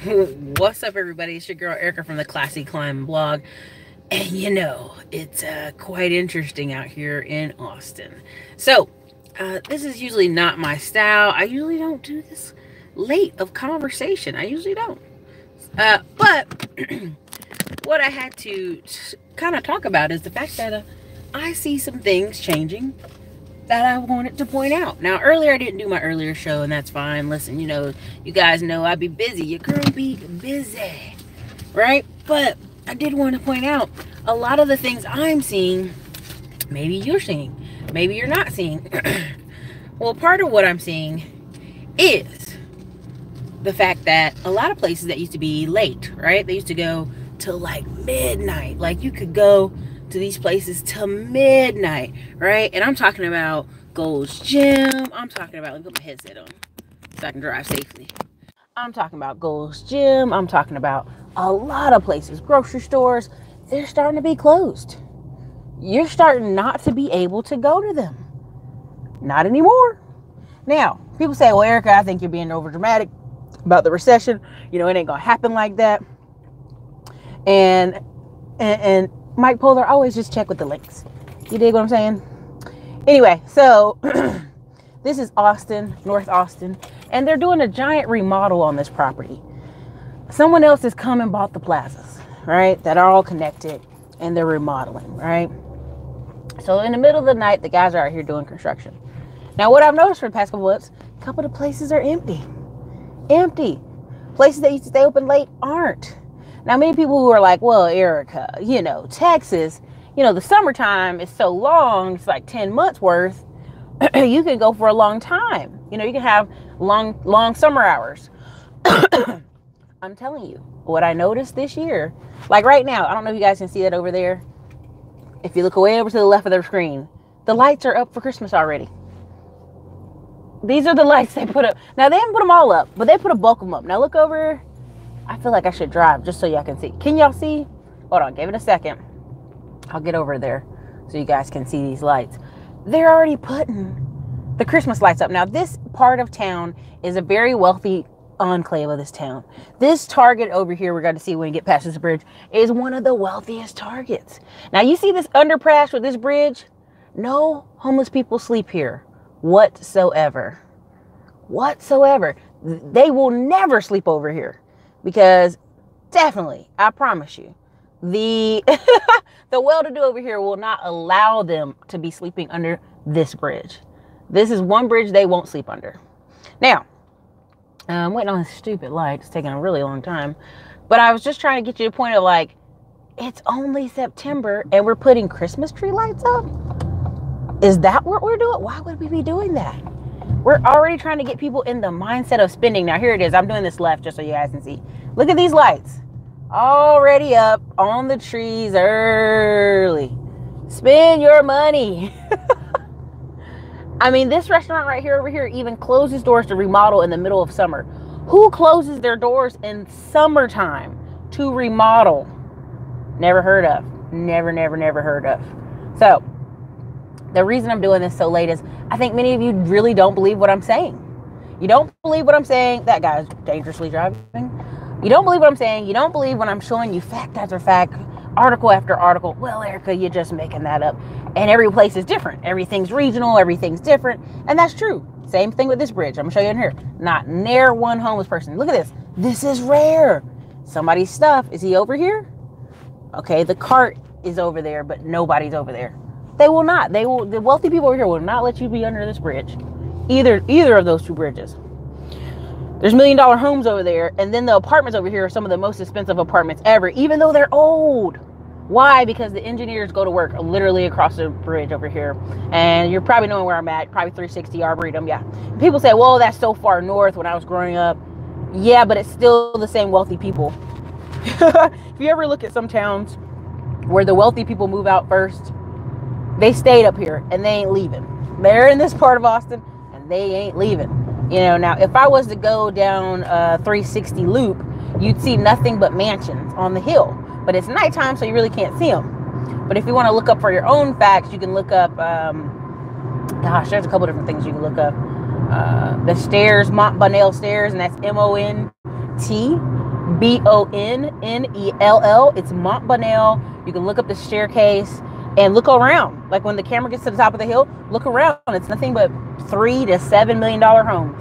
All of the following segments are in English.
What's up, everybody? It's your girl Erica from the Classy Climb blog. And it's quite interesting out here in Austin. So, this is usually not my style. I usually don't do this late of conversation. I usually don't. But what I had to kind of talk about is the fact that I see some things changing that I wanted to point out. Now, earlier I didn't do my earlier show, and that's fine. Listen, you guys know I'd be busy. Your girl be busy, right? But I did want to point out a lot of the things I'm seeing, maybe you're seeing, maybe you're not seeing. Well, part of what I'm seeing is the fact that a lot of places that used to be late, right? They used to go till like midnight. Like you could go to these places till midnight, right? And I'm talking about Gold's Gym. I'm talking about, let me put my headset on so I can drive safely. I'm talking about Gold's Gym. I'm talking about a lot of places, grocery stores. They're starting to be closed. You're starting not to be able to go to them. Not anymore. Now, people say, well, Erica, I think you're being over dramatic about the recession. It ain't gonna happen like that. And Mike Polar, always just check with the links. You dig what I'm saying? Anyway, so this is Austin, North Austin, and they're doing a giant remodel on this property. Someone else has come and bought the plazas, right? That are all connected, and they're remodeling, right? So in the middle of the night, the guys are out here doing construction. Now, what I've noticed for the past couple months, a couple of the places are empty. Empty. Places that used to stay open late aren't. Now, many people who are like, well, Erica, Texas, the summertime is so long, it's like 10 months worth. You can go for a long time. You can have long summer hours. I'm telling you, what I noticed this year, like right now, I don't know if you guys can see that over there. If you look way over to the left of their screen, the lights are up for Christmas already. These are the lights they put up. Now, they haven't put them all up, but they put a bulk of them up. Now, look over. I feel like I should drive just so y'all can see. Can y'all see? Hold on, give it a second. I'll get over there so you guys can see these lights. They're already putting the Christmas lights up. Now, this part of town is a very wealthy enclave of this town. This Target over here, we're going to see when we get past this bridge, is one of the wealthiest Targets. Now, you see this underpass with this bridge? No homeless people sleep here whatsoever. Whatsoever. They will never sleep over here. Because definitely, I promise you, the well-to-do over here will not allow them to be sleeping under this bridge. This is one bridge they won't sleep under. Now, I'm waiting on this stupid light. It's taking a really long time. But I was just trying to get you to the point of like, it's only September and we're putting Christmas tree lights up? Is that what we're doing? Why would we be doing that? We're already trying to get people in the mindset of spending. Now, here it is. I'm doing this left just so you guys can see. Look at these lights. Already up on the trees early. Spend your money. I mean, this restaurant right here over here even closes doors to remodel in the middle of summer. Who closes their doors in summertime to remodel? Never heard of. Never heard of. So, the reason I'm doing this so late is I think many of you really don't believe what I'm saying. You don't believe what I'm saying. That guy's dangerously driving. You don't believe what I'm saying. You don't believe when I'm showing you fact after fact, article after article. Well, Erica, you're just making that up. And every place is different. Everything's regional. Everything's different. And that's true. Same thing with this bridge. I'm going to show you in here. Not near one homeless person. Look at this. This is rare. Somebody's stuff. Is he over here? Okay, the cart is over there, but nobody's over there. They will not. The wealthy people over here will not let you be under this bridge. Either of those two bridges. There's $1 million homes over there. And then the apartments over here are some of the most expensive apartments ever, even though they're old. Why? Because the engineers go to work literally across the bridge over here. And you're probably knowing where I'm at. Probably 360 Arboretum. Yeah. People say, well, that's so far north when I was growing up. Yeah, but it's still the same wealthy people. If you ever look at some towns where the wealthy people move out first, they stayed up here and they ain't leaving. They're in this part of Austin and they ain't leaving. Now if I was to go down 360 loop, you'd see nothing but mansions on the hill. But it's nighttime, so you really can't see them. But if you want to look up for your own facts, you can look up, there's a couple different things you can look up. The stairs, Mont Bonnell stairs, and that's MONT Montbonnell. It's Montbonnell. You can look up the staircase and look around. Like when the camera gets to the top of the hill, look around. It's nothing but $3 to $7 million homes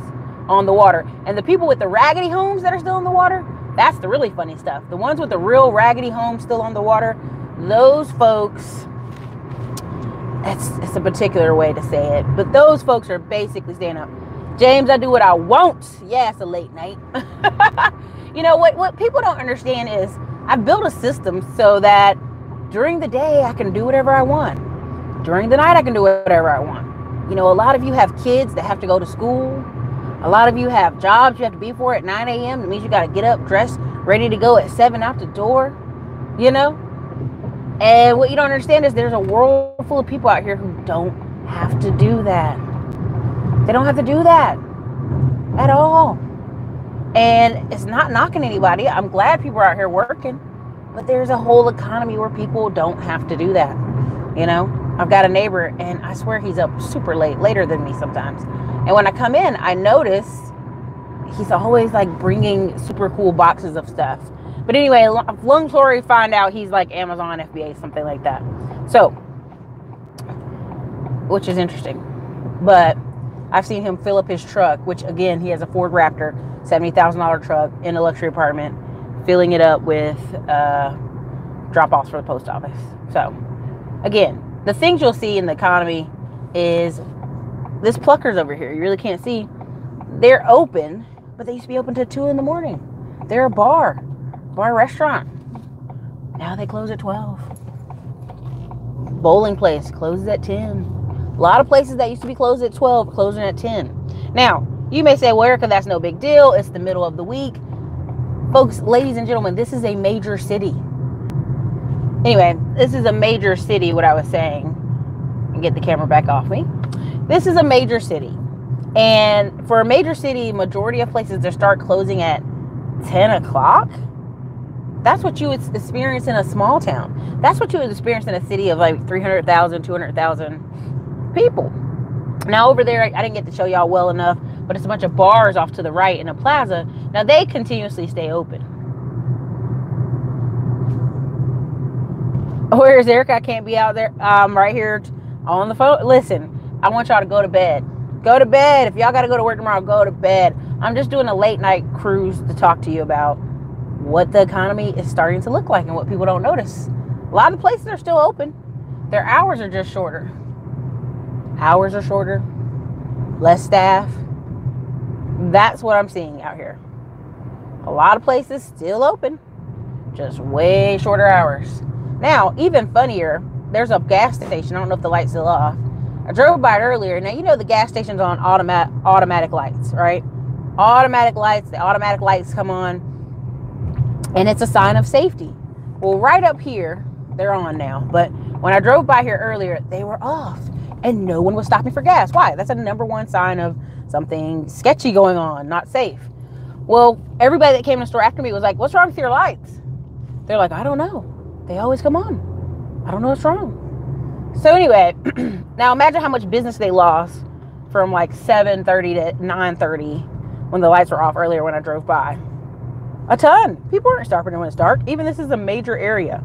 on the water. And the people with the raggedy homes that are still in the water, that's the really funny stuff. The ones with the real raggedy homes still on the water, those folks, it's a particular way to say it, but those folks are basically staying up. James, I do what I want. Yeah, it's a late night. You know, what people don't understand is I've built a system so that during the day I can do whatever I want. During the night I can do whatever I want. You know, a lot of you have kids that have to go to school. A lot of you have jobs you have to be for at 9 a.m. That means you got to get up, dress, ready to go at 7 out the door, you know? And what you don't understand is there's a world full of people out here who don't have to do that. They don't have to do that at all. And it's not knocking anybody. I'm glad people are out here working, but there's a whole economy where people don't have to do that. You know, I've got a neighbor and I swear he's up super late, later than me sometimes. And when I come in, I notice he's always like bringing super cool boxes of stuff. But anyway, long story, find out he's like Amazon FBA, something like that. So, which is interesting. But I've seen him fill up his truck, which again, he has a Ford Raptor, $70,000 truck in a luxury apartment, filling it up with drop-offs for the post office. So, again, the things you'll see in the economy is this Pluckers over here. You really can't see. They're open, but they used to be open till 2 in the morning. They're a bar restaurant. Now they close at 12. Bowling place closes at 10. A lot of places that used to be closed at 12 closing at 10. Now, you may say, well, Erica, that's no big deal. It's the middle of the week. Folks, ladies and gentlemen, this is a major city. Anyway, this is a major city, what I was saying. And get the camera back off me. This is a major city. And for a major city, majority of places that start closing at 10 o'clock, that's what you would experience in a small town. That's what you would experience in a city of like 300,000, 200,000 people. Now over there, I didn't get to show y'all well enough, but it's a bunch of bars off to the right in a plaza. Now they continuously stay open. Where is Erica? I can't be out there. I'm right here on the phone. Listen, I want y'all to go to bed. Go to bed. If y'all got to go to work tomorrow, go to bed. I'm just doing a late night cruise to talk to you about what the economy is starting to look like and what people don't notice. A lot of places are still open. Their hours are just shorter. Hours are shorter. Less staff. That's what I'm seeing out here. A lot of places still open. Just way shorter hours. Now, even funnier, there's a gas station. I don't know if the light's still off. I drove by it earlier. Now, you know the gas station's on automatic lights, right? Automatic lights. The automatic lights come on. And it's a sign of safety. Well, right up here, they're on now. But when I drove by here earlier, they were off. And no one was stopping for gas. Why? That's a number one sign of something sketchy going on, not safe. Well, everybody that came in the store after me was like, what's wrong with your lights? They're like, I don't know. They always come on. I don't know what's wrong. So anyway, now imagine how much business they lost from like 7:30 to 9:30 when the lights were off earlier when I drove by. A ton. People aren't stopping when it's dark. Even this is a major area.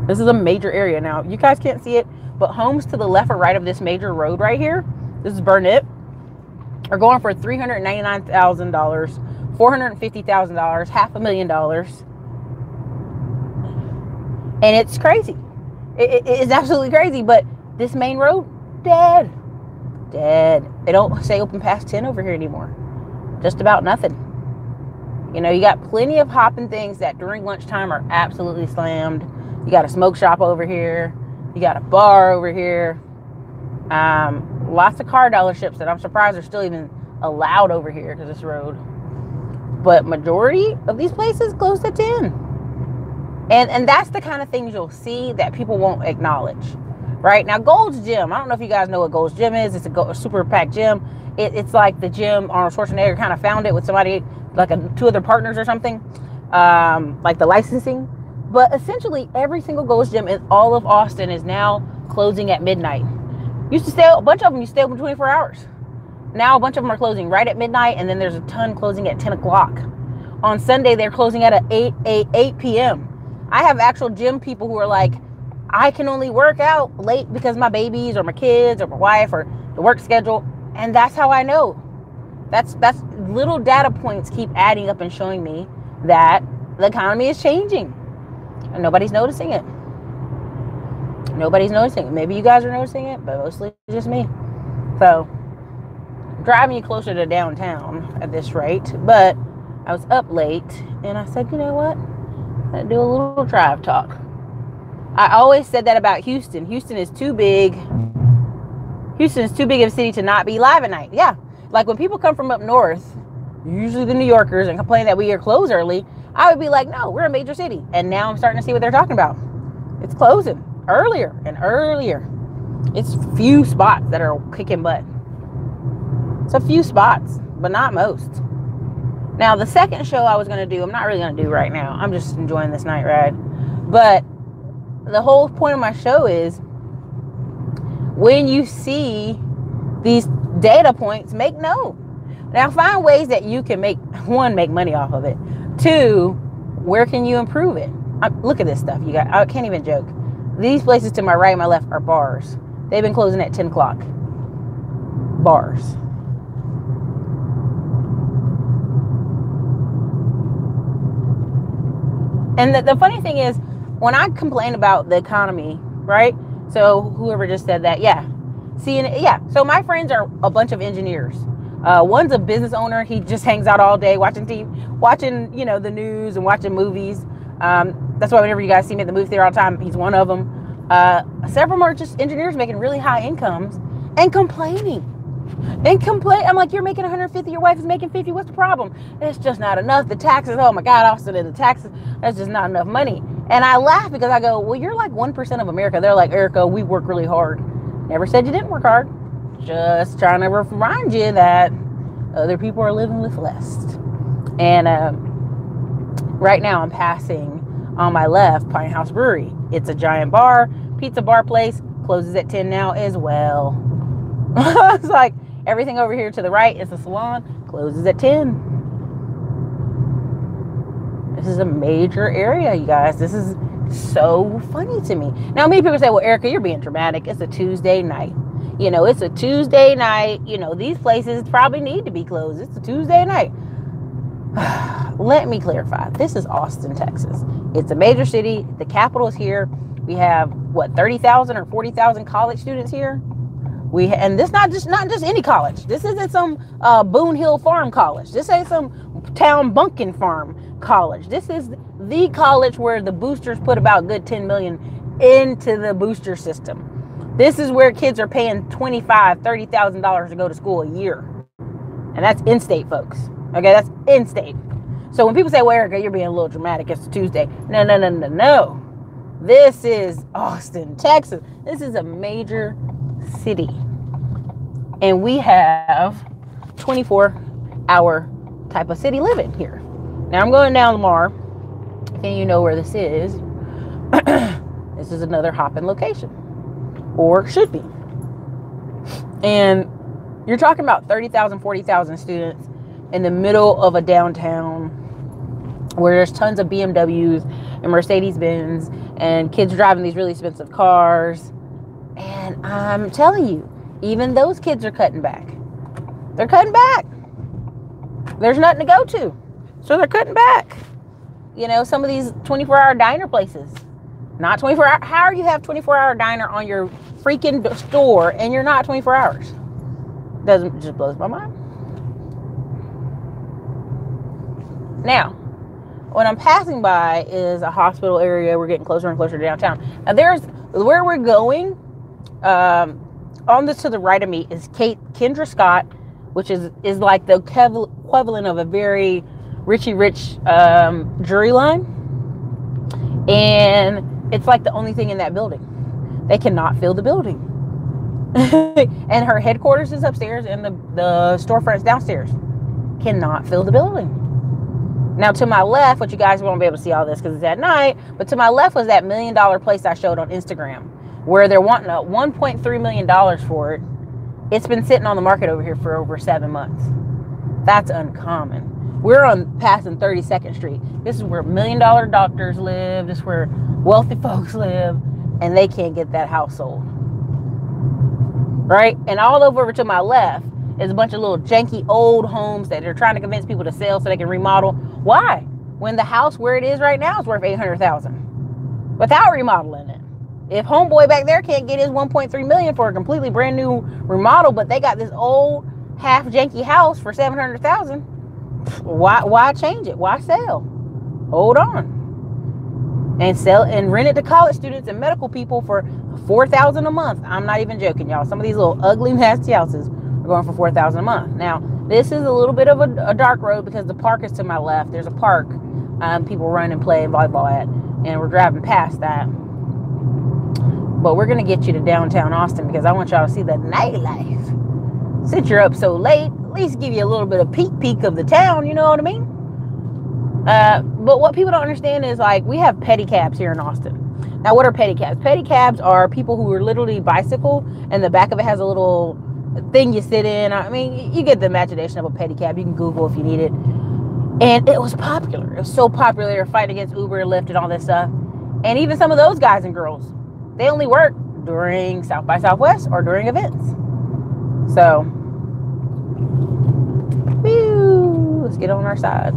This is a major area. Now, you guys can't see it, but homes to the left or right of this major road right here, this is Burnett, are going for $399,000, $450,000, $500,000. And it's crazy. It's absolutely crazy, but this main road, dead. Dead. They don't stay open past 10 over here anymore. Just about nothing. You know, you got plenty of hopping things that during lunchtime are absolutely slammed. You got a smoke shop over here. You got a bar over here. Lots of car dealerships that I'm surprised are still even allowed over here to this road. But majority of these places closed at 10. And that's the kind of things you'll see that people won't acknowledge. Right? Now, Gold's Gym. I don't know if you guys know what Gold's Gym is. It's a super packed gym. It's like the gym Arnold Schwarzenegger kind of found it with somebody, like two other partners or something. Like the licensing. But essentially, every single Gold's Gym in all of Austin is now closing at midnight. Used to stay, a bunch of them, you stay open 24 hours. Now, a bunch of them are closing right at midnight, and then there's a ton closing at 10 o'clock. On Sunday, they're closing at 8 p.m. I have actual gym people who are like, I can only work out late because my babies or my kids or my wife or the work schedule. And that's how I know. That's little data points keep adding up and showing me that the economy is changing. And nobody's noticing it. Nobody's noticing it. Maybe you guys are noticing it, but mostly just me. So, driving you closer to downtown at this rate. But I was up late, and I said, you know what? I'm going to do a little drive talk. I always said that about Houston. Houston is too big. Houston is too big of a city to not be live at night. Yeah. Like when people come from up north, usually the New Yorkers, and complain that we are closed early, I would be like, no, we're a major city. And now I'm starting to see what they're talking about. It's closing earlier and earlier. It's few spots that are kicking butt. It's a few spots, but not most. Now, the second show I was going to do, I'm not really going to do right now. I'm just enjoying this night ride. But the whole point of my show is when you see these data points, make note. Now, find ways that you can make money off of it. 2, where can you improve it? Look at this stuff. You got, I can't even joke. These places to my right and my left are bars. They've been closing at 10 o'clock. Bars. And the funny thing is, when I complain about the economy, right? So whoever just said that, yeah. So my friends are a bunch of engineers. One's a business owner. He just hangs out all day watching TV, watching, the news and watching movies. That's why whenever you guys see me at the movie theater all the time, he's one of them. Several more just engineers making really high incomes and complaining. I'm like, you're making 150, your wife is making 50. What's the problem? It's just not enough. The taxes, oh my God, Austin, and the taxes, that's just not enough money. And I laugh because I go, well, you're like 1% of America. They're like, Erica, we work really hard. Never said you didn't work hard. Just trying to remind you that other people are living with less. And right now I'm passing on my left Pine House Brewery. It's a giant bar, pizza bar place, closes at 10 now as well. It's like everything over here to the right is a salon, closes at 10. This is a major area, you guys. This is so funny to me. Now, many people say, well, Erica, you're being dramatic. It's a Tuesday night. It's a Tuesday night. These places probably need to be closed. It's a Tuesday night. Let me clarify. This is Austin, Texas. It's a major city. The capital is here. We have, 30,000 or 40,000 college students here. And this not just any college. This isn't some Boone Hill Farm college. This ain't some town bunkin farm college. This is the college where the boosters put about good 10 million into the booster system. This is where kids are paying $25,000, $30,000 to go to school a year. And that's in-state, folks. Okay, that's in-state. So when people say, well, Erica, you're being a little dramatic, it's a Tuesday. No. This is Austin, Texas. This is a major city. And we have 24-hour type of city living here. Now I'm going down Lamar. And you know where this is. This is another hop-in location. Or should be. And you're talking about 30,000, 40,000 students in the middle of a downtown where there's tons of BMWs and Mercedes-Benz and kids driving these really expensive cars. And I'm telling you, even those kids are cutting back. They're cutting back. There's nothing to go to. So they're cutting back. Some of these 24-hour diner places. Not 24 hours. How are you have 24-hour diner on your freaking store and you're not 24 hours? Just blows my mind. Now, what I'm passing by is a hospital area. We're getting closer and closer to downtown. Now, there's where we're going. On this to the right of me is Kendra Scott, which is like the equivalent of a very Richie Rich jury line. And it's like the only thing in that building. They cannot fill the building. And her headquarters is upstairs and the storefront's downstairs. Cannot fill the building. Now to my left, which you guys won't be able to see all this because it's at night, but to my left was that $1 million place I showed on Instagram where they're wanting a $1.3 million for it. It's been sitting on the market over here for over 7 months. That's uncommon. We're on passing 32nd Street. This is where $1 million doctors live. This is where wealthy folks live, and they can't get that house sold. Right? And all over to my left is a bunch of little janky old homes that they're trying to convince people to sell so they can remodel. Why? When the house where it is right now is worth $800,000 without remodeling it. If homeboy back there can't get his $1.3 million for a completely brand new remodel, but they got this old half janky house for $700,000, why change it? Why sell? Hold on and sell and rent it to college students and medical people for $4,000 a month. I'm not even joking, y'all. Some of these little ugly, nasty houses are going for $4,000 a month. Now, this is a little bit of a dark road because the park is to my left. There's a park people run and play volleyball at, and we're driving past that. But we're going to get you to downtown Austin because I want y'all to see the nightlife. Since you're up so late, at least give you a little bit of peek of the town, you know what I mean? But what people don't understand is, like, we have pedicabs here in Austin. Now, what are pedicabs? Pedicabs are people who are literally bicycle, and the back of it has a little thing you sit in. I mean, you get the imagination of a pedicab. You can Google if you need it. And it was popular. It was so popular. They were fighting against Uber, Lyft, and all this stuff. And even some of those guys and girls, they only work during South by Southwest or during events. So, whew, let's get on our side.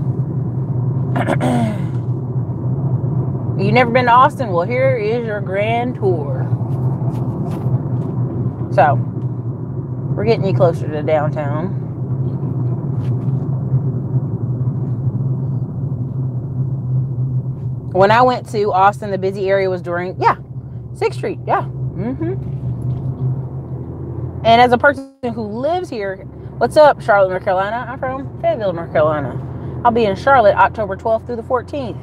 You never been to Austin? Well, here is your grand tour. So, we're getting you closer to downtown. When I went to Austin, the busy area was during, 6th Street, And as a person who lives here, what's up, Charlotte, North Carolina? I'm from Fayetteville, North Carolina. I'll be in Charlotte October 12th through the 14th.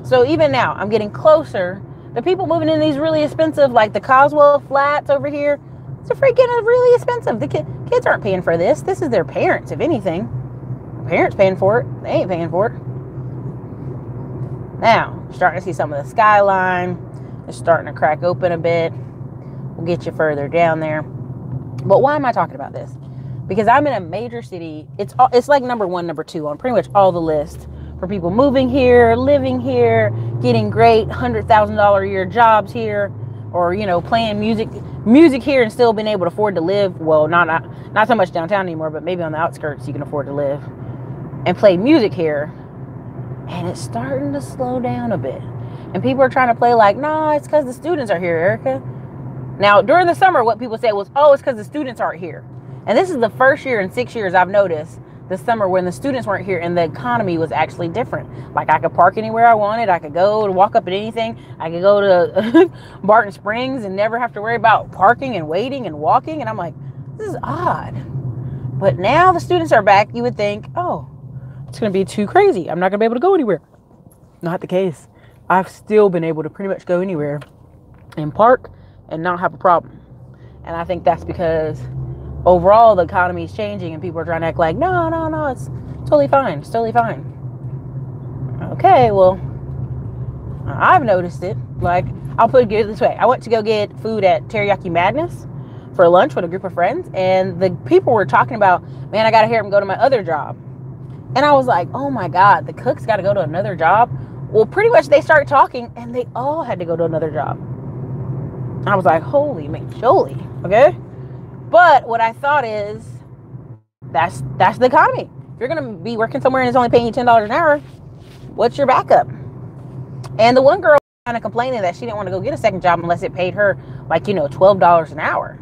So even now, I'm getting closer. The people moving in these really expensive, like the Coswell Flats over here, it's freaking really expensive. The kids aren't paying for this. This is their parents, if anything. The parents paying for it. They ain't paying for it. Now, starting to see some of the skyline. It's starting to crack open a bit. We'll get you further down there. But why am I talking about this? Because I'm in a major city. It's like number 1, number 2 on pretty much all the lists for people moving here, living here, getting great $100,000 a year jobs here, or, you know, playing music here and still being able to afford to live. Well, not so much downtown anymore, but maybe on the outskirts you can afford to live and play music here. And it's starting to slow down a bit. And people are trying to play like, nah, it's because the students are here, Erica. Now, during the summer, what people say was, oh, it's because the students aren't here. And this is the first year in 6 years I've noticed this summer when the students weren't here and the economy was actually different. Like, I could park anywhere I wanted. I could go to walk up at anything. I could go to Barton Springs and never have to worry about parking and waiting and walking. And I'm like, this is odd. But now the students are back. You would think, oh, it's going to be too crazy. I'm not going to be able to go anywhere. Not the case. I've still been able to pretty much go anywhere and park and not have a problem. And I think that's because overall the economy is changing and people are trying to act like, no, it's totally fine. It's totally fine. Okay, well, I've noticed it. Like, I'll put it this way. I went to go get food at Teriyaki Madness for lunch with a group of friends, and the people were talking about, man, I got to hear them go to my other job. And I was like, oh my God, the cooks got to go to another job? Well, pretty much they started talking and they all had to go to another job. I was like, holy McJoly, okay? But what I thought is, that's the economy. If you're going to be working somewhere and it's only paying you $10 an hour, what's your backup? And the one girl was kind of complaining that she didn't want to go get a second job unless it paid her, like, you know, $12 an hour.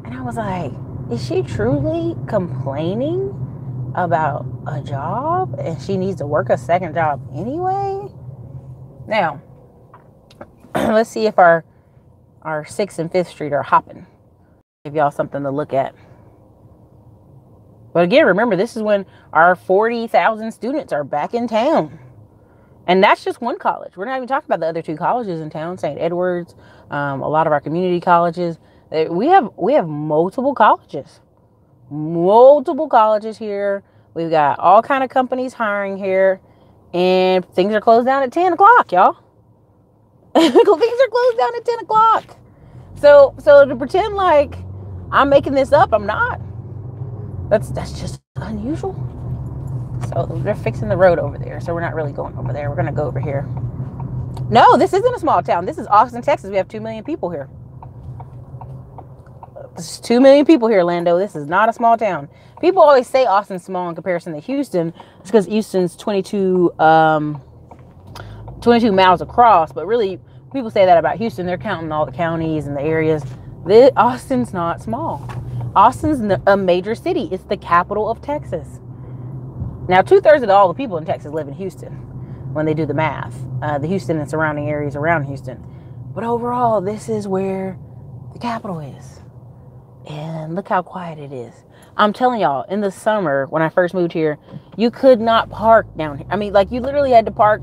And I was like, is she truly complaining about a job and she needs to work a second job anyway? Now, let's see if our 6th and 5th Street are hopping. Give y'all something to look at. But again, remember, this is when our 40,000 students are back in town. And that's just one college. We're not even talking about the other 2 colleges in town, St. Edward's, a lot of our community colleges. We have multiple colleges. Multiple colleges here. We've got all kind of companies hiring here. And things are closed down at 10 o'clock, y'all. Things are closed down at 10 o'clock. So to pretend like I'm making this up, I'm not. That's just unusual. So they're fixing the road over there. So we're not really going over there. We're going to go over here. No, this isn't a small town. This is Austin, Texas. We have 2 million people here. There's 2 million people here, Lando. This is not a small town. People always say Austin's small in comparison to Houston. It's because Houston's 22 miles across. But really, people say that about Houston. They're counting all the counties and the areas. Austin's not small. Austin's a major city. It's the capital of Texas. Now, 2/3 of all the people in Texas live in Houston when they do the math. The Houston and surrounding areas around Houston. But overall, this is where the capital is. And look how quiet it is. I'm telling y'all, in the summer, when I first moved here, you could not park down here. I mean, like, you literally had to park,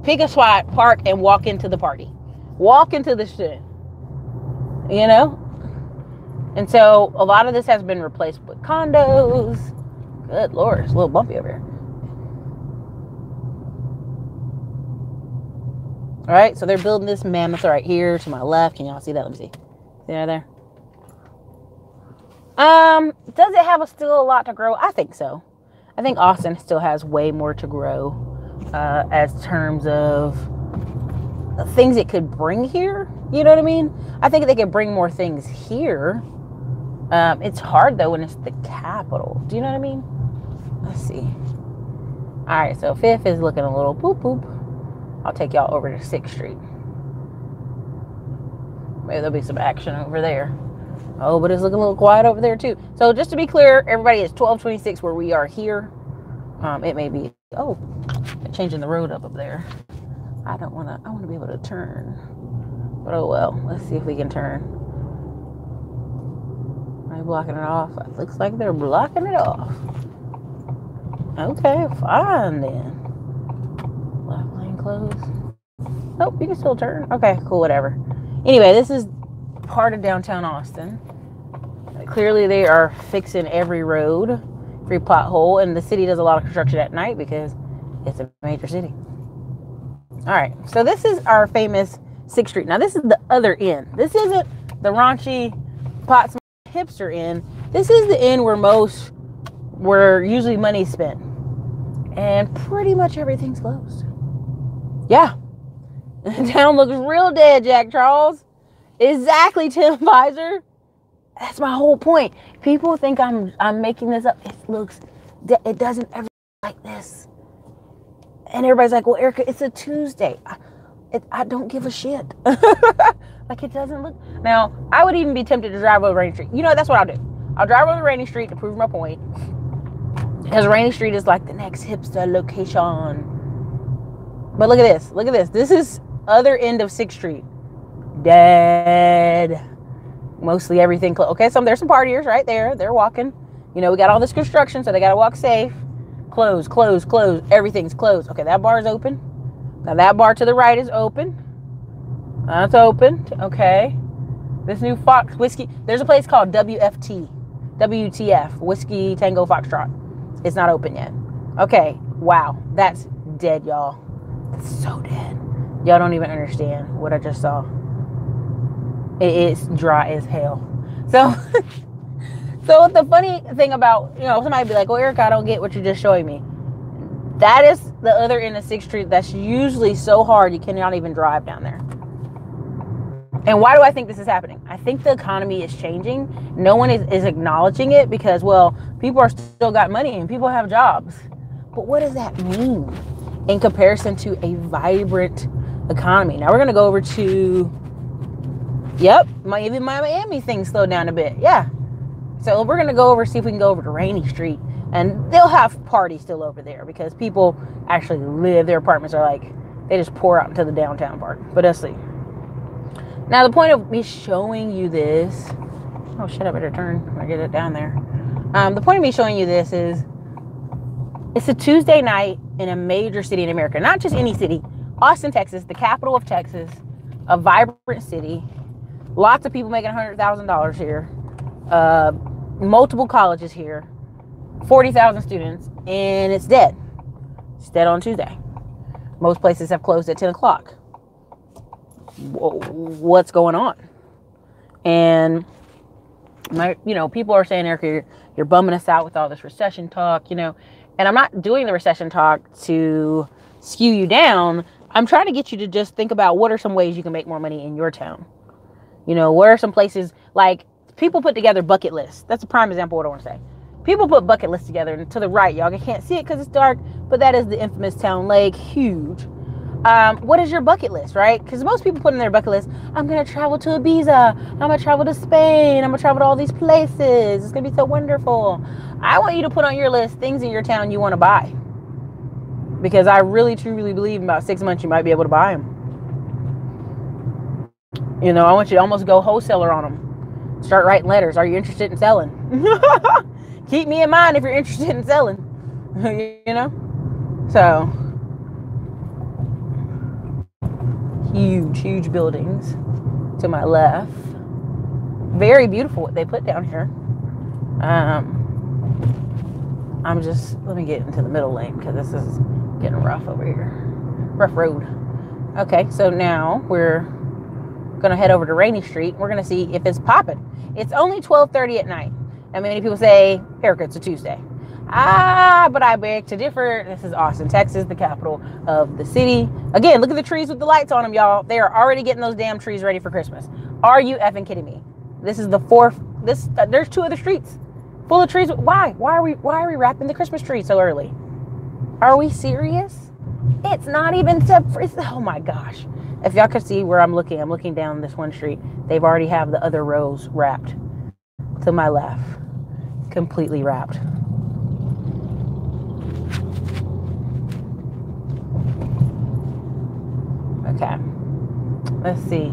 pick a spot, park, and walk into the party. Walk into the shit. You know? And so, a lot of this has been replaced with condos. Good Lord, it's a little bumpy over here. All right, so they're building this mammoth right here to my left. Can y'all see that? Let me see. See that there? Does it have still a lot to grow? I think so. I think Austin still has way more to grow as terms of things it could bring here. You know what I mean? I think they could bring more things here. It's hard though when it's the capital. Do you know what I mean? Let's see. All right, so 5th is looking a little boop boop. I'll take y'all over to 6th Street. Maybe there'll be some action over there. Oh, but it's looking a little quiet over there too. So just to be clear, everybody, it's 1226 where we are here. It may be, oh, they're changing the road up there. I want to be able to turn. But oh well, let's see if we can turn. Are they blocking it off? It looks like they're blocking it off. Okay, fine then. Left lane closed. Nope, you can still turn. Okay, cool, whatever. Anyway, this is part of downtown Austin. Clearly, they are fixing every road, every pothole, and the city does a lot of construction at night because it's a major city. All right, so this is our famous 6th Street. Now, this is the other end. This isn't the raunchy, pot hipster end. This is the end where usually money's spent. And pretty much everything's closed. Yeah. The town looks real dead, Jack Charles. Exactly, Tim Visor. That's my whole point. People think I'm making this up. It doesn't ever look like this. And everybody's like, well, Erica, it's a Tuesday. I don't give a shit. Like, it doesn't look. Now, I would even be tempted to drive over Rainey Street. You know, that's what I'll do. I'll drive over Rainey Street to prove my point. Because Rainey Street is like the next hipster location. But look at this. Look at this. This is other end of 6th Street. Dead. Mostly everything closed. Okay, so there's some partiers right there. They're walking. You know, we got all this construction, so they got to walk safe. Close, close, close. Everything's closed. Okay, that bar is open. Now that bar to the right is open. That's open. Okay. This new Fox whiskey. There's a place called WTF, Whiskey Tango Foxtrot. It's not open yet. Okay. Wow. That's dead, y'all. That's so dead. Y'all don't even understand what I just saw. It is dry as hell. So, so the funny thing about, you know, somebody be like, well, Erica, I don't get what you're just showing me. That is the other end of 6th Street that's usually so hard you cannot even drive down there. And why do I think this is happening? I think the economy is changing. No one is acknowledging it because, well, people are still got money and people have jobs. But what does that mean in comparison to a vibrant economy? Now we're going to go over to, yep, even my Miami thing slowed down a bit. Yeah. So we're going to go over, see if we can go over to Rainey Street. And they'll have parties still over there because people actually live. Their apartments are like, they just pour out into the downtown part. But let's see. Now, the point of me showing you this, oh shit, I better turn when I get it down there. The point of me showing you this is, it's a Tuesday night in a major city in America. Not just any city. Austin, Texas, the capital of Texas, a vibrant city. Lots of people making $100,000 here. Multiple colleges here. 40,000 students. And it's dead. It's dead on Tuesday. Most places have closed at 10 o'clock. What's going on? And people are saying, Erica, you're bumming us out with all this recession talk, you know. And I'm not doing the recession talk to skew you down. I'm trying to get you to just think about what are some ways you can make more money in your town. You know, where are some places, like people put together bucket lists. That's a prime example of what I want to say. People put bucket lists together, and to the right, y'all can't see it because it's dark, but that is the infamous town lake, huge. What is your bucket list, right? Because most people put in their bucket list, I'm going to travel to Ibiza, I'm going to travel to Spain, I'm going to travel to all these places, it's going to be so wonderful. I want you to put on your list things in your town you want to buy. Because I really, truly believe in about 6 months you might be able to buy them. You know, I want you to almost go wholesaler on them. Start writing letters. Are you interested in selling? Keep me in mind if you're interested in selling. You know? So, huge buildings to my left. Very beautiful what they put down here. Let me get into the middle lane because this is getting rough over here. Rough road. Okay, so now we're gonna head over to Rainey Street. We're gonna see if it's popping. It's only 12:30 at night. And many people say, Erica, it's a Tuesday. But I beg to differ. This is Austin, Texas, the capital of the city. Again, look at the trees with the lights on them, y'all. They are already getting those damn trees ready for Christmas. Are you effing kidding me? This is the fourth. There's 2 other streets full of trees. Why? Why are we wrapping the Christmas tree so early? Are we serious? It's not even oh my gosh. If y'all could see where I'm looking down this one street. They've already have the other rows wrapped to my left. Completely wrapped. Okay. Let's see.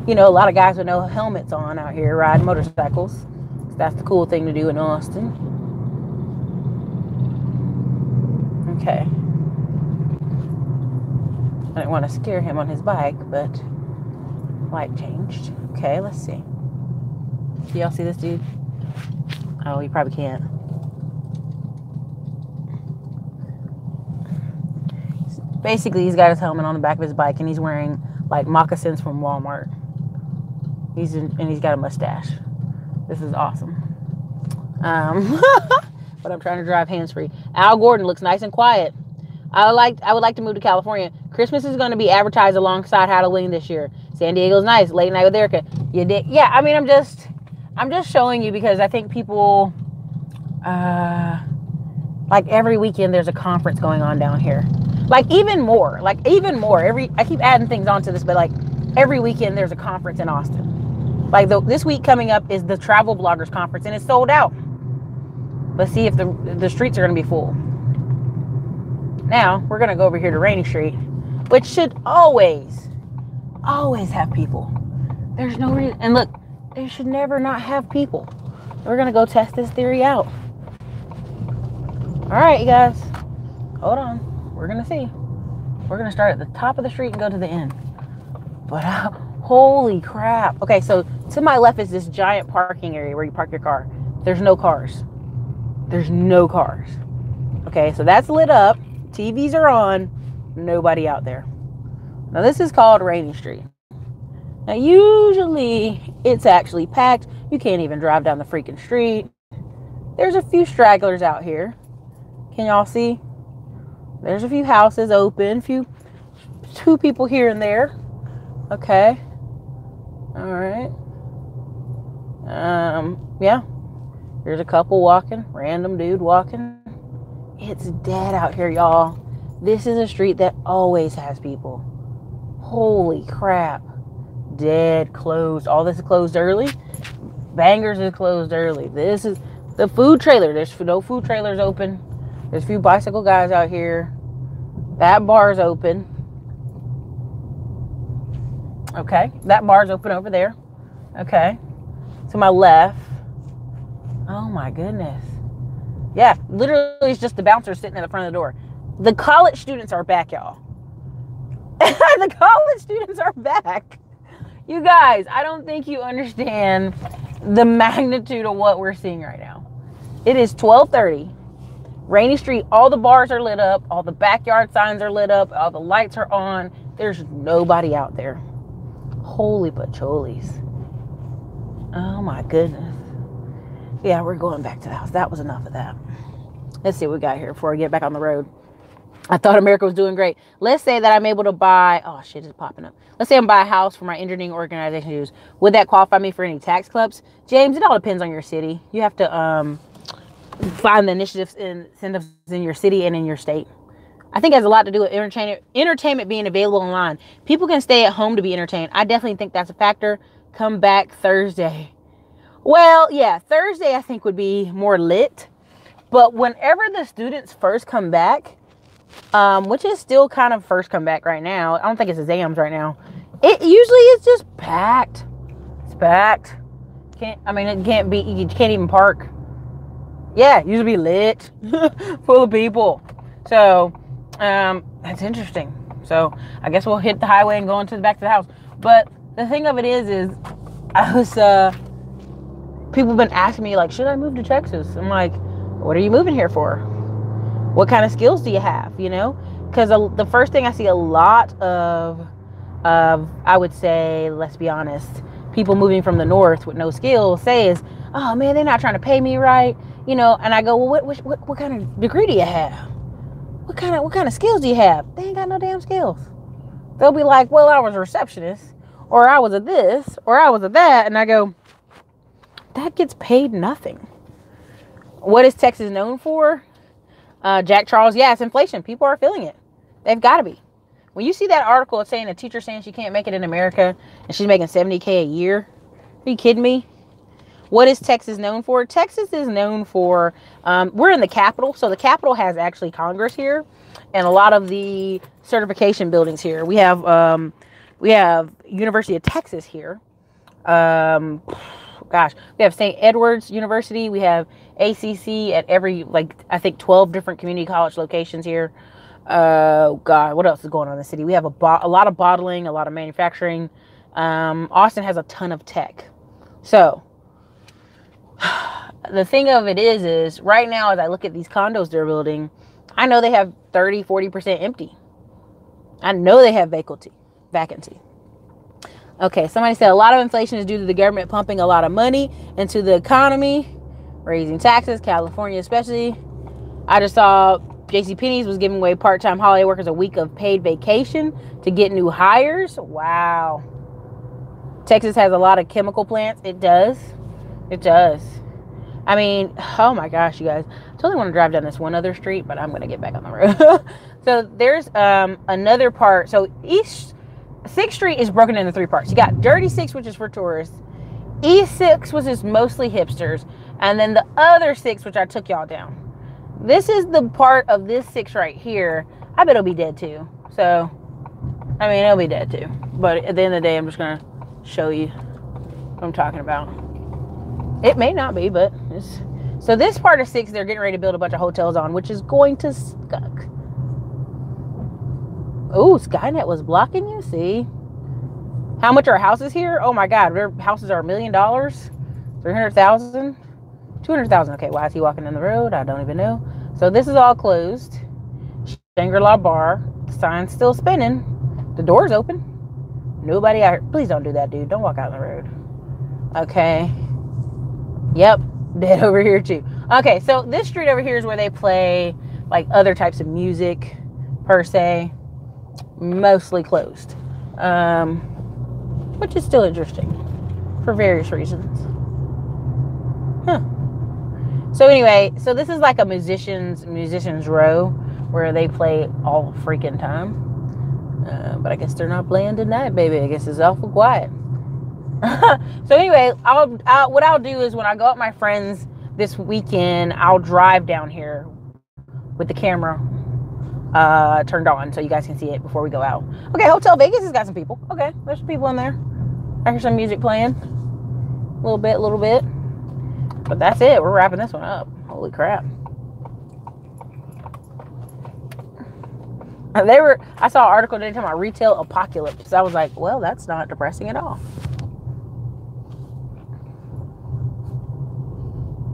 You know, a lot of guys with no helmets on out here riding motorcycles. That's the cool thing to do in Austin. Okay. I didn't want to scare him on his bike, but light changed. Okay, let's see. Do y'all see this dude? Oh, you probably can't. Basically, he's got his helmet on the back of his bike, and he's wearing like moccasins from Walmart. And he's got a mustache. This is awesome. But I'm trying to drive hands-free. Al Gordon looks nice and quiet. I would like to move to California. Christmas is going to be advertised alongside Halloween this year. San Diego's nice. Late night with Erica. You did? Yeah. I mean, I'm just showing you because I think people, like every weekend there's a conference going on down here. Like even more. I keep adding things onto this, but like every weekend there's a conference in Austin. Like this week coming up is the Travel Bloggers Conference, and it's sold out. Let's see if the streets are going to be full. Now, we're going to go over here to Rainey Street, which should always have people. There's no reason. And look, they should never not have people. We're going to go test this theory out. All right, you guys. Hold on. We're going to see. We're going to start at the top of the street and go to the end. But holy crap. Okay, so to my left is this giant parking area where you park your car. There's no cars. There's no cars. Okay, so that's lit up. TVs are on. Nobody out there. Now, this is called Rainey Street. Now, usually it's actually packed. You can't even drive down the freaking street. There's a few stragglers out here. Can y'all see? There's a few houses open. Two people here and there. Okay. All right. Yeah. There's a couple walking. Random dude walking. It's dead out here, y'all. This is a street that always has people. Holy crap. Dead, closed. All this is closed early. Bangers is closed early. This is the food trailer. There's no food trailers open. There's a few bicycle guys out here. That bar's open. Okay. That bar's open over there. Okay. To my left. Oh my goodness. Yeah, literally it's just the bouncer sitting at the front of the door. The college students are back, y'all. The college students are back. You guys, I don't think you understand the magnitude of what we're seeing right now. It is 12:30. Rainey Street, all the bars are lit up. All the backyard signs are lit up. All the lights are on. There's nobody out there. Holy pacholis. Oh my goodness. Yeah, we're going back to the house. That was enough of that. Let's see what we got here before we get back on the road. I thought America was doing great. Let's say that I'm able to buy, oh shit, it's popping up. Let's say I'm buy a house for my engineering organization to use. Would that qualify me for any tax clubs? James, it all depends on your city. You have to find the initiatives and incentives in your city and in your state. I think it has a lot to do with entertainment being available online. People can stay at home to be entertained. I definitely think that's a factor. Come back Thursday. Well, yeah, Thursday I think would be more lit. But whenever the students first come back, which is still kind of first come back right now. I don't think it's exams right now. It usually is just packed. It's packed. It can't be, you can't even park. Yeah, it usually be lit. Full of people. So, that's interesting. So, I guess we'll hit the highway and go back to the house. But the thing of it is people have been asking me, like, should I move to Texas? I'm like, what are you moving here for? What kind of skills do you have, you know? Because the first thing I see a lot of, I would say, let's be honest, people moving from the north with no skills say is, oh man, they're not trying to pay me right, you know? And I go, well, what kind of degree do you have? What kind of skills do you have? They ain't got no damn skills. They'll be like, well, I was a receptionist, or I was a this, or I was a that. And I go, that gets paid nothing. What is Texas known for? Jack Charles, yeah, it's inflation. People are feeling it. They've got to be. When you see that article saying a teacher saying she can't make it in America and she's making $70K a year, are you kidding me? What is Texas known for? Texas is known for, we're in the capital. So the capital has actually Congress here and a lot of the certification buildings here. We have University of Texas here. We have St. Edward's University. We have ACC at every, I think 12 different community college locations here. What else is going on in the city? We have a lot of bottling, a lot of manufacturing. Austin has a ton of tech. So the thing of it is right now, as I look at these condos they're building, I know they have 30, 40% empty. I know they have vacancy. Okay, somebody said a lot of inflation is due to the government pumping a lot of money into the economy, raising taxes, California especially. I just saw JCPenney's was giving away part-time holiday workers a week of paid vacation to get new hires. Wow. Texas has a lot of chemical plants. It does. It does. I mean, oh my gosh, you guys. I totally want to drive down this one other street, but I'm going to get back on the road. So there's another part. So East 6th Street is broken into 3 parts. You got Dirty 6, which is for tourists. East 6, which is mostly hipsters. And then the other 6, which I took y'all down. This is the part of this 6 right here. I bet it'll be dead too. So, I mean, it'll be dead too. But at the end of the day, I'm just going to show you what I'm talking about. It may not be, but it's... So this part of 6, they're getting ready to build a bunch of hotels on, which is going to suck. Oh, Skynet was blocking you, see? How much are houses here? Oh my God, their houses are $1 million, 300,000, 200,000. Okay, why is he walking in the road? I don't even know. So this is all closed. Shangri-La Bar, the sign's still spinning. The door's open. Nobody out here. Please don't do that, dude. Don't walk out on the road. Okay. Yep, dead over here too. Okay, so this street over here is where they play like other types of music per se. Mostly closed, which is still interesting for various reasons. So anyway, so this is like a musicians row where they play all freaking time, but I guess they're not playing tonight, baby. I guess it's awful quiet. So anyway, what I'll do is when I go out with my friends this weekend, I'll drive down here with the camera turned on so you guys can see it before we go out. Okay, Hotel Vegas has got some people. Okay, there's some people in there. I hear some music playing. A little bit. But that's it. We're wrapping this one up. Holy crap. I saw an article today talking about retail apocalypse. I was like, well, that's not depressing at all.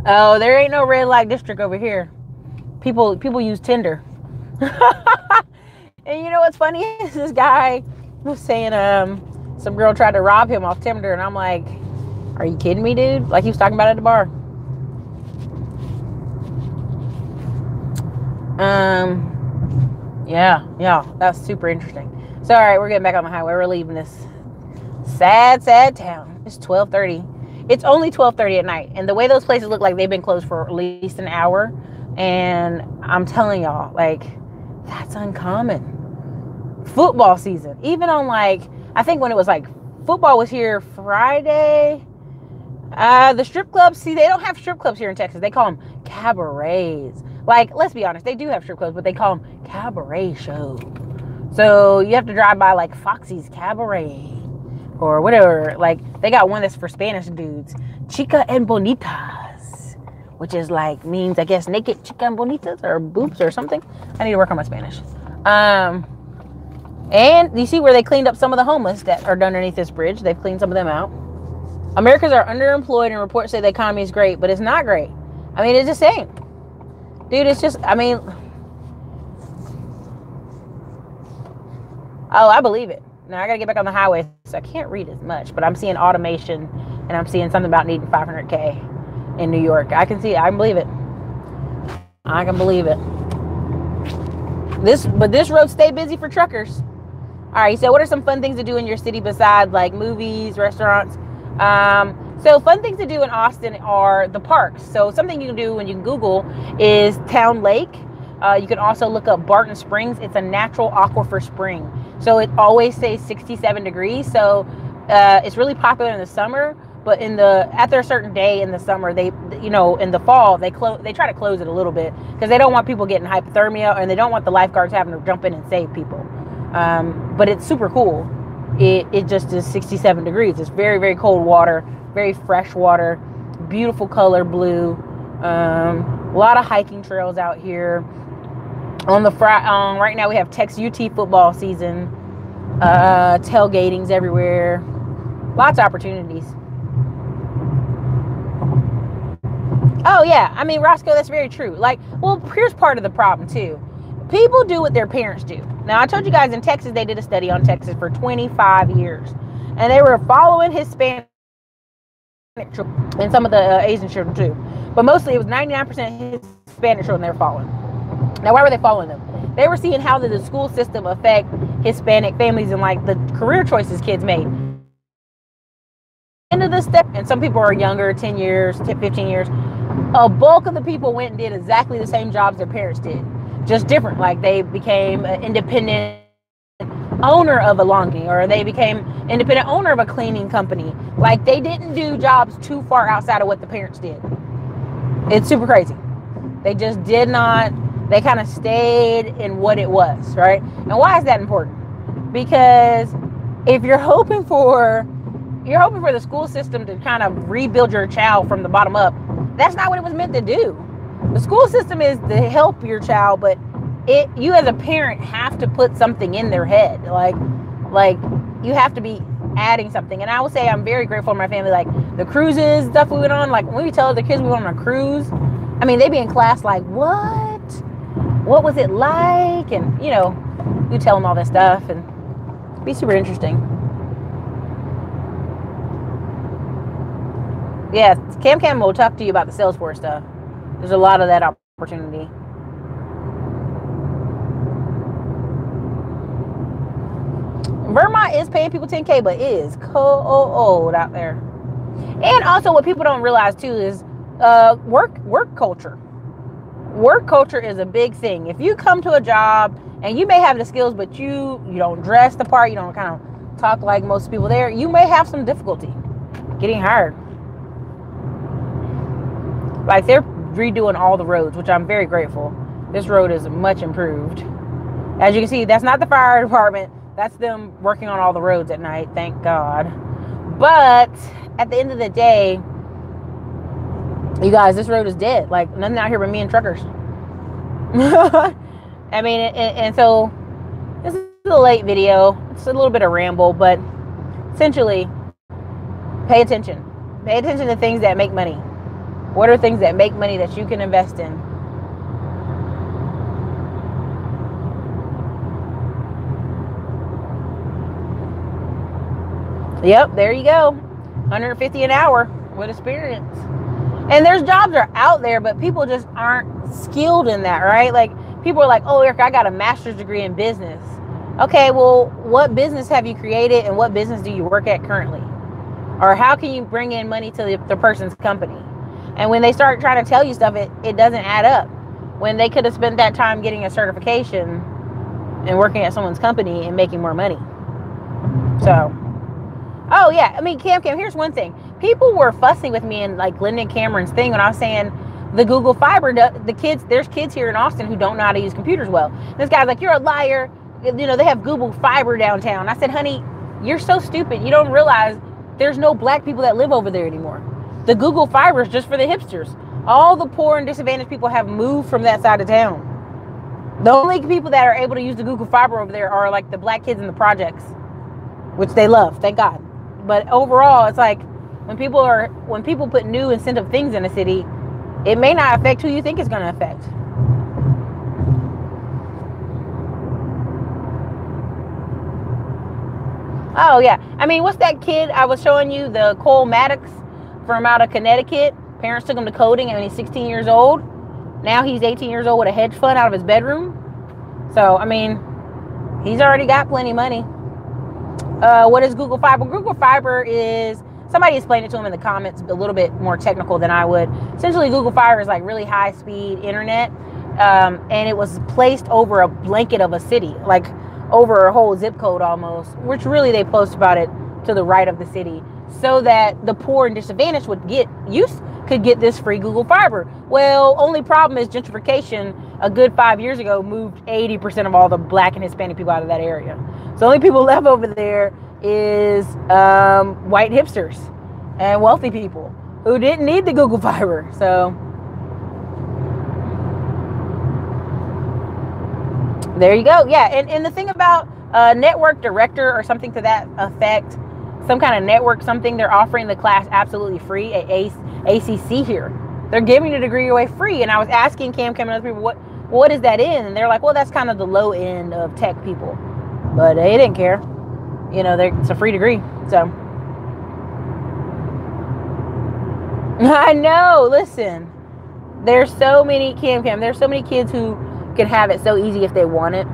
Oh, there ain't no red light district over here. People use Tinder. And you know what's funny is this guy was saying some girl tried to rob him off Tinder, and I'm like, are you kidding me, dude? Like he was talking about it at the bar. Yeah, that's super interesting. So, all right, we're getting back on the highway. We're leaving this sad town. It's 12:30. It's only 12:30 at night, and the way those places look like they've been closed for at least an hour. And I'm telling y'all, like, that's uncommon. Football season, even on, like, I think when it was like football was here Friday. The strip clubs, see, they don't have strip clubs here in Texas. They call them cabarets. Like, let's be honest, they do have strip clubs, but they call them cabaret shows. So you have to drive by like Foxy's Cabaret or whatever. Like, they got one that's for Spanish dudes, Chica en Bonitas, which is like, means, I guess, naked chica en bonitas or boobs or something. I need to work on my Spanish. And you see where they cleaned up some of the homeless that are underneath this bridge. They've cleaned some of them out. Americans are underemployed, and reports say the economy is great, but it's not great. I mean, it's just saying. Dude, it's just, I mean, oh, I believe it. Now I got to get back on the highway, so I can't read as much, but I'm seeing automation, and I'm seeing something about needing 500K in New York. I can see it. I can believe it. I can believe it. But this road stay busy for truckers. All right, so what are some fun things to do in your city besides like movies, restaurants? So fun things to do in Austin are the parks. So something you can do when you Google is Town Lake. You can also look up Barton Springs. It's a natural aquifer spring. So it always stays 67 degrees. So it's really popular in the summer, but after a certain day in the summer, in the fall, they try to close it a little bit because they don't want people getting hypothermia, and they don't want the lifeguards having to jump in and save people. But it's super cool. It just is 67 degrees. It's very, very cold water, very fresh water, beautiful color blue. A lot of hiking trails out here. Right now we have Texas UT football season. Tailgatings everywhere. Lots of opportunities. Oh yeah, I mean, Roscoe, that's very true. Like, well, here's part of the problem too. People do what their parents do. Now, I told you guys in Texas, they did a study on Texas for 25 years. And they were following Hispanic children and some of the Asian children too. But mostly it was 99% Hispanic children they were following. Now, why were they following them? They were seeing how did the school system affect Hispanic families and like the career choices kids made. End of the step, and some people are younger, 10 years, 15 years. A bulk of the people went and did exactly the same jobs their parents did. Just different, like they became an independent owner of a laundry, or they became independent owner of a cleaning company. Like, they didn't do jobs too far outside of what the parents did. It's super crazy. They just did not. They kind of stayed in what it was, right? And why is that important? Because if you're hoping for the school system to kind of rebuild your child from the bottom up, that's not what it was meant to do. The school system is to help your child, but you as a parent have to put something in their head. Like you have to be adding something. And I will say I'm very grateful for my family. Like the cruises, stuff we went on, like when we tell the kids we went on a cruise, I mean, they be in class like, what was it like? And, you tell them all this stuff and it'd be super interesting. Yeah, Cam will talk to you about the Salesforce stuff. There's a lot of that opportunity. Vermont is paying people $10K, but it is cold out there. And also what people don't realize too is work culture. Work culture is a big thing. If you come to a job and you may have the skills, but you don't dress the part, you don't kind of talk like most people there, you may have some difficulty getting hired. Like, they're redoing all the roads, which I'm very grateful. This road is much improved. As you can see, that's not the fire department. That's them working on all the roads at night, thank God. But at the end of the day, you guys, this road is dead. Like, nothing out here but me and truckers. I mean, and so this is a late video. It's a little bit of ramble, but essentially, pay attention. Pay attention to things that make money. What are things that make money that you can invest in? Yep, there you go. $150 an hour with experience. And there's jobs that are out there, but people just aren't skilled in that, right? Like, people are like, oh, Eric, I got a master's degree in business. Okay, well, what business have you created and what business do you work at currently? Or how can you bring in money to the person's company? And when they start trying to tell you stuff, it doesn't add up. When they could have spent that time getting a certification and working at someone's company and making more money. So, oh yeah, I mean, Cam, here's one thing. People were fussing with me in like Lyndon Cameron's thing when I was saying the Google Fiber, there's kids here in Austin who don't know how to use computers well. This guy's like, you're a liar. You know, they have Google Fiber downtown. I said, honey, you're so stupid. You don't realize there's no black people that live over there anymore. The Google Fiber is just for the hipsters. All the poor and disadvantaged people have moved from that side of town. The only people that are able to use the Google Fiber over there are like the black kids in the projects, which they love, thank God. But overall, it's like when people put new incentive things in a city, it may not affect who you think it's going to affect. Oh yeah, I mean, what's that kid I was showing you, the Cole Maddox from out of Connecticut? Parents took him to coding and he's 16 years old. Now he's 18 years old with a hedge fund out of his bedroom. So, I mean, he's already got plenty of money. What is Google Fiber? Google Fiber is, somebody explained it to him in the comments, a little bit more technical than I would. Essentially, Google Fiber is like really high-speed internet, and it was placed over a blanket of a city, like over a whole zip code almost, which really they post about it to the right of the city, so that the poor and disadvantaged could get this free Google Fiber. Well, only problem is gentrification a good 5 years ago moved 80% of all the black and Hispanic people out of that area. So the only people left over there is white hipsters and wealthy people who didn't need the Google Fiber. So there you go. Yeah, and the thing about a network director or something to that effect, some kind of network, something, they're offering the class absolutely free at ACC here. They're giving the degree away free. And I was asking Cam and other people, what is that in? And they're like, well, that's kind of the low end of tech people. But they didn't care. You know, it's a free degree. So I know, listen, there's so many, Cam, there's so many kids who can have it so easy if they want it.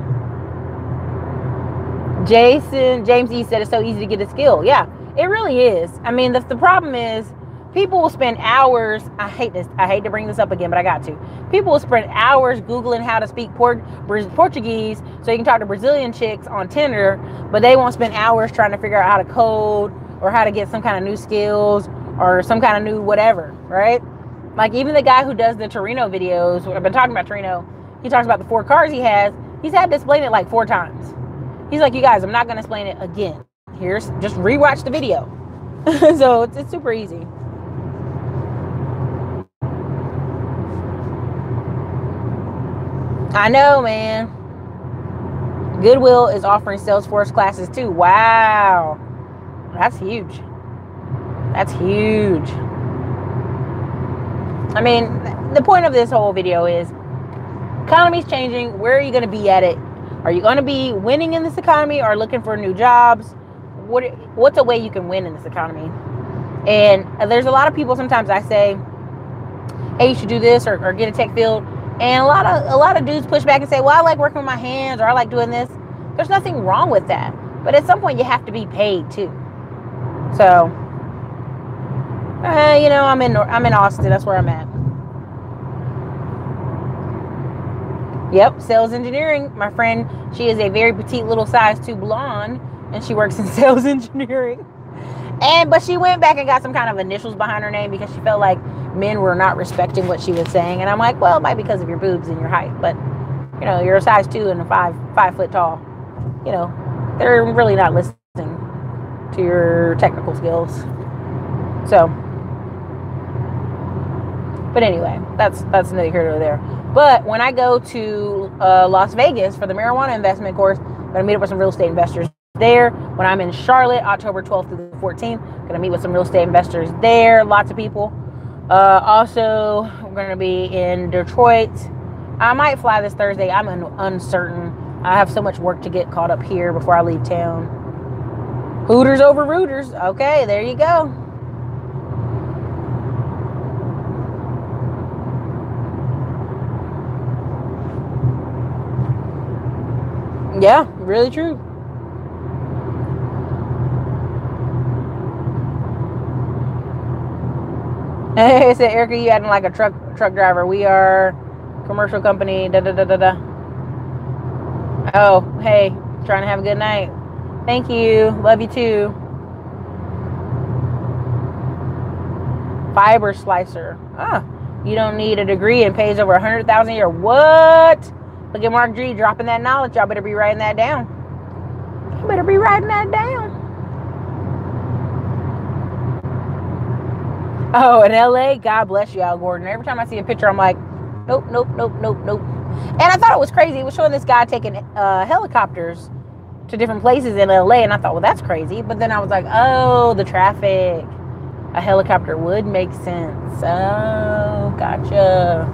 James E said it's so easy to get a skill. Yeah, it really is. I mean, the problem is people will spend hours. I hate to bring this up again, but I got to. People will spend hours Googling how to speak Portuguese so you can talk to Brazilian chicks on Tinder, but they won't spend hours trying to figure out how to code or how to get some kind of new skills or some kind of new whatever, right? Like even the guy who does the Torino videos, I've been talking about Torino, he talks about the 4 cars he has. He's had to explain it like 4 times. He's like, you guys, I'm not going to explain it again. Just rewatch the video. So it's super easy. I know, man. Goodwill is offering Salesforce classes too. Wow. That's huge. That's huge. I mean, the point of this whole video is economy's changing. Where are you going to be at it? Are you going to be winning in this economy or looking for new jobs? What's a way you can win in this economy? And there's a lot of people, sometimes I say, hey, you should do this or get a tech field. And a lot of dudes push back and say, well, I like working with my hands or I like doing this. There's nothing wrong with that. But at some point you have to be paid too. So, you know, I'm in Austin. That's where I'm at. Yep, sales engineering. My friend, she is a very petite little size 2 blonde, and she works in sales engineering. But she went back and got some kind of initials behind her name because she felt like men were not respecting what she was saying. And I'm like, well, it might be because of your boobs and your height, but you know, you're a size 2 and 5 foot tall. You know, they're really not listening to your technical skills. So, but anyway, that's neither here nor there. But when I go to Las Vegas for the marijuana investment course, I'm going to meet up with some real estate investors there. When I'm in Charlotte, October 12th through the 14th, going to meet with some real estate investors there. Lots of people. Also, we're going to be in Detroit. I might fly this Thursday. I'm uncertain. I have so much work to get caught up here before I leave town. Hooters over rooters. Okay, there you go. Yeah, really true. Hey, said Erica, you acting like a truck driver. We are commercial company. Da da da da da. Oh, hey, trying to have a good night. Thank you. Love you too. Fiber slicer. You don't need a degree and pays over $100,000 a year. What? Look at Mark G dropping that knowledge. Y'all better be writing that down. You better be writing that down. Oh, in LA, God bless you, Al Gordon. Every time I see a picture, I'm like, nope, nope, nope, nope, nope. And I thought it was crazy. It was showing this guy taking helicopters to different places in LA, and I thought, well, that's crazy. But then I was like, oh, the traffic. A helicopter would make sense. Oh, gotcha.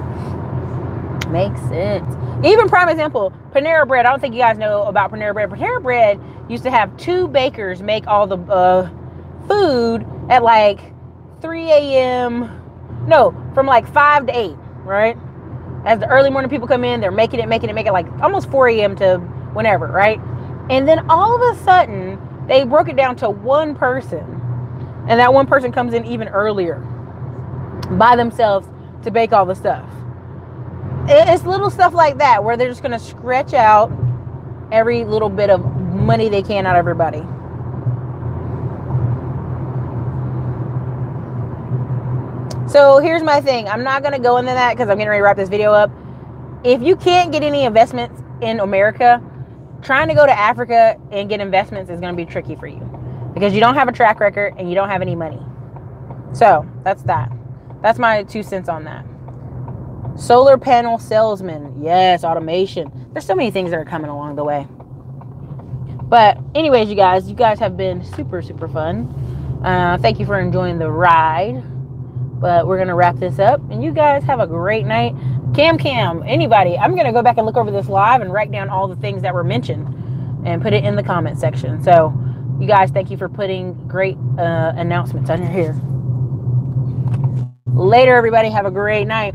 Makes sense. Even prime example, Panera Bread. I don't think you guys know about Panera Bread. Panera Bread used to have 2 bakers make all the food at like 3 a.m. No, from like 5 to 8, right? As the early morning people come in, they're making it like almost 4 a.m. to whenever, right? And then all of a sudden, they broke it down to one person. And that one person comes in even earlier by themselves to bake all the stuff. It's little stuff like that where they're just going to stretch out every little bit of money they can out of everybody. So here's my thing. I'm not going to go into that because I'm getting ready to wrap this video up. If you can't get any investments in America, trying to go to Africa and get investments is going to be tricky for you because you don't have a track record and you don't have any money. So that's that. That's my 2 cents on that. Solar panel salesman. Yes, automation. There's so many things that are coming along the way. But anyways, you guys have been super, super fun. Thank you for enjoying the ride. But we're going to wrap this up. And you guys have a great night. Cam, anybody, I'm going to go back and look over this live and write down all the things that were mentioned and put it in the comment section. So you guys, thank you for putting great announcements under here. Later, everybody. Have a great night.